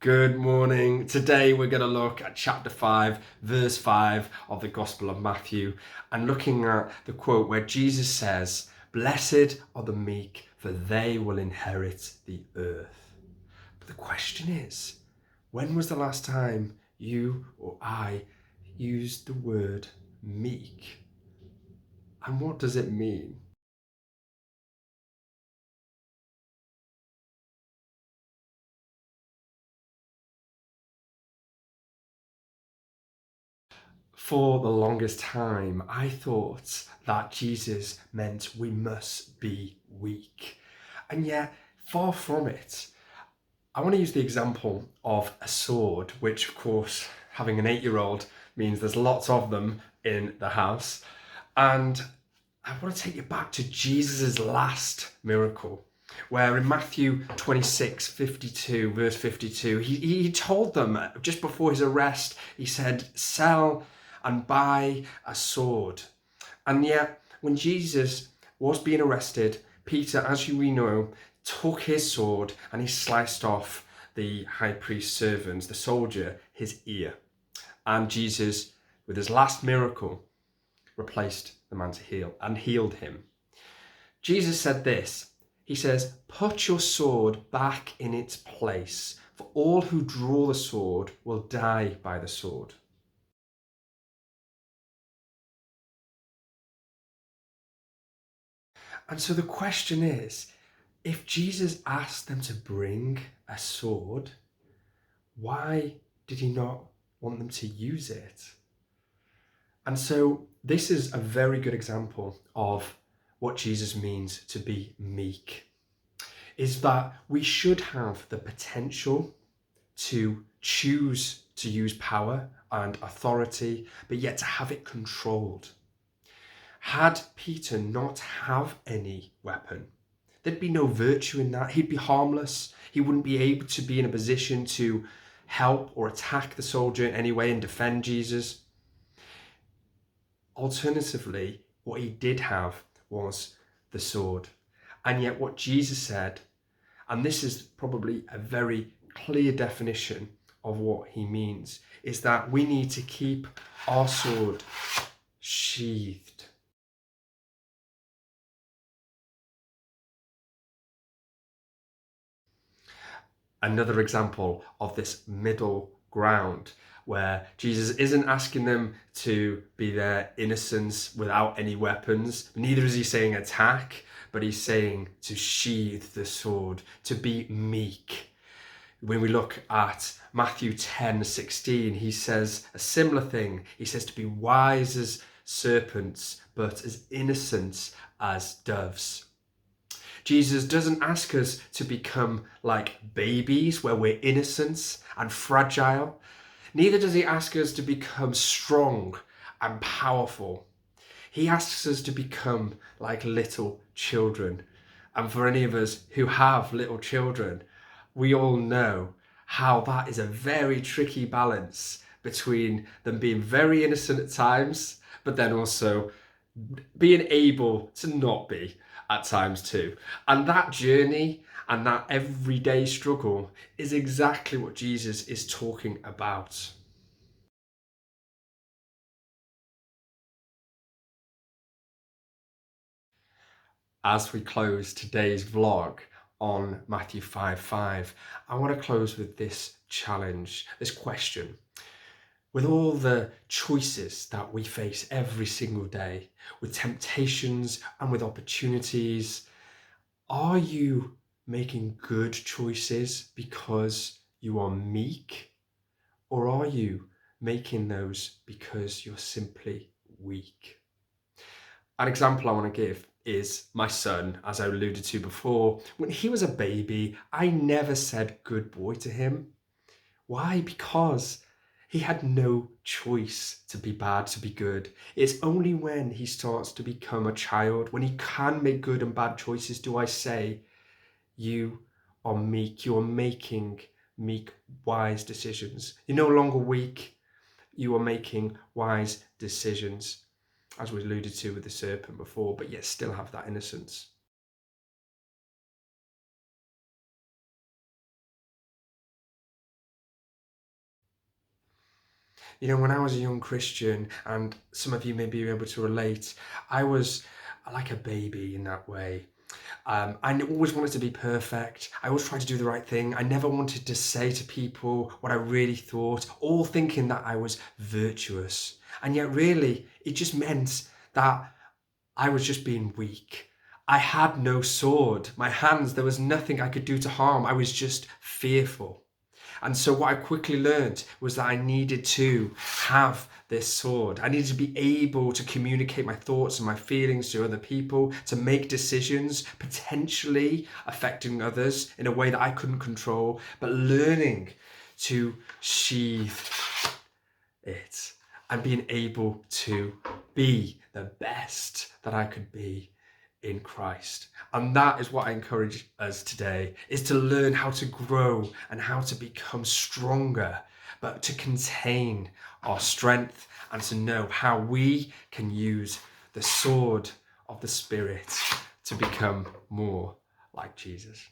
Good morning. Today we're going to look at chapter 5, verse 5 of the Gospel of Matthew, and looking at the quote where Jesus says, "Blessed are the meek, for they will inherit the earth." But the question is, when was the last time you or I used the word meek? And what does it mean? For the longest time, I thought that Jesus meant we must be weak. And yet, far from it. I want to use the example of a sword, which, of course, having an 8-year-old means there's lots of them in the house. And I want to take you back to Jesus' last miracle, where in Matthew 26:52, verse 52, he told them just before his arrest, he said, "Sell and buy a sword." And yet, when Jesus was being arrested, Peter, as we know, took his sword and he sliced off the high priest's servant, the soldier, his ear. And Jesus, with his last miracle, replaced the man to heal and healed him. Jesus said this. He says, "Put your sword back in its place, for all who draw the sword will die by the sword." And so the question is, if Jesus asked them to bring a sword, why did he not want them to use it? And so this is a very good example of what Jesus means to be meek, is that we should have the potential to choose to use power and authority, but yet to have it controlled. Had Peter not have any weapon, there'd be no virtue in that. He'd be harmless. He wouldn't be able to be in a position to help or attack the soldier in any way and defend Jesus. Alternatively, what he did have was the sword. And yet what Jesus said, and this is probably a very clear definition of what he means, is that we need to keep our sword sheathed. Another example of this middle ground where Jesus isn't asking them to be their innocents without any weapons. Neither is he saying attack, but he's saying to sheathe the sword, to be meek. When we look at Matthew 10:16, he says a similar thing. He says to be wise as serpents, but as innocent as doves. Jesus doesn't ask us to become like babies where we're innocent and fragile. Neither does he ask us to become strong and powerful. He asks us to become like little children. And for any of us who have little children, we all know how that is a very tricky balance between them being very innocent at times, but then also being able to not be at times too. And that journey and that everyday struggle is exactly what Jesus is talking about. As we close today's vlog on Matthew 5:5, I want to close with this challenge, this question. With all the choices that we face every single day, with temptations and with opportunities, are you making good choices because you are meek? Or are you making those because you're simply weak? An example I want to give is my son, as I alluded to before. When he was a baby, I never said good boy to him. Why? Because he had no choice to be bad, to be good. It's only when he starts to become a child, when he can make good and bad choices, do I say, you are meek. You are making meek, wise decisions. You're no longer weak. You are making wise decisions, as we alluded to with the serpent before, but yet still have that innocence. You know, when I was a young Christian, and some of you may be able to relate, I was like a baby in that way. I always wanted to be perfect. I always tried to do the right thing. I never wanted to say to people what I really thought, all thinking that I was virtuous. And yet, really, it just meant that I was just being weak. I had no sword. My hands, there was nothing I could do to harm. I was just fearful. And so what I quickly learned was that I needed to have this sword. I needed to be able to communicate my thoughts and my feelings to other people, to make decisions potentially affecting others in a way that I couldn't control, but learning to sheathe it and being able to be the best that I could be in Christ. And that is what I encourage us today, is to learn how to grow and how to become stronger, but to contain our strength and to know how we can use the sword of the Spirit to become more like Jesus.